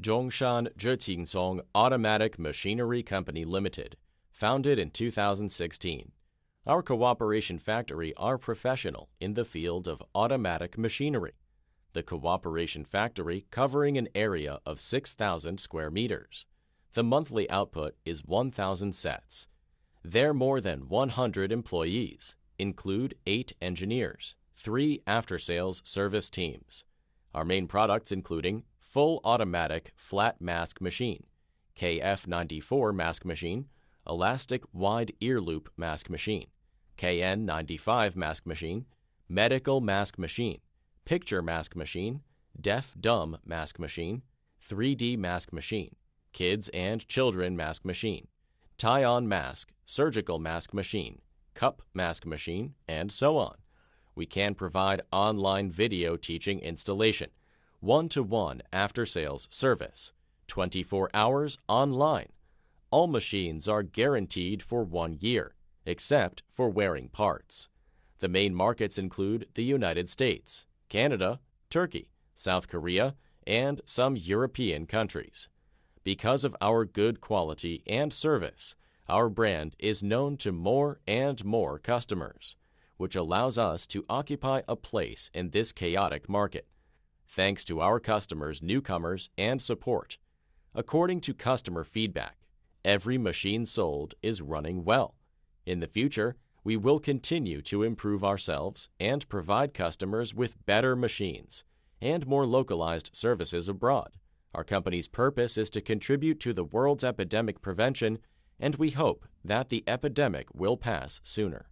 Zhongshan Zhiqingsong Automatic Machinery Company Limited, founded in 2016. Our cooperation factory are professional in the field of automatic machinery. The cooperation factory covering an area of 6,000 square meters. The monthly output is 1,000 sets. Their more than 100 employees include 8 engineers, 3 after-sales service teams. Our main products including full automatic flat mask machine, KF94 mask machine, elastic wide ear loop mask machine, KN95 mask machine, medical mask machine, picture mask machine, deaf-dumb mask machine, 3D mask machine, kids and children mask machine, tie-on mask, surgical mask machine, cup mask machine, and so on. We can provide online video teaching installation, one-to-one after-sales service, 24 hours online. All machines are guaranteed for 1 year, except for wearing parts. The main markets include the United States, Canada, Turkey, South Korea, and some European countries. Because of our good quality and service, our brand is known to more and more customers, which allows us to occupy a place in this chaotic market. Thanks to our customers' newcomers and support. According to customer feedback, every machine sold is running well. In the future, we will continue to improve ourselves and provide customers with better machines and more localized services abroad. Our company's purpose is to contribute to the world's epidemic prevention, and we hope that the epidemic will pass sooner.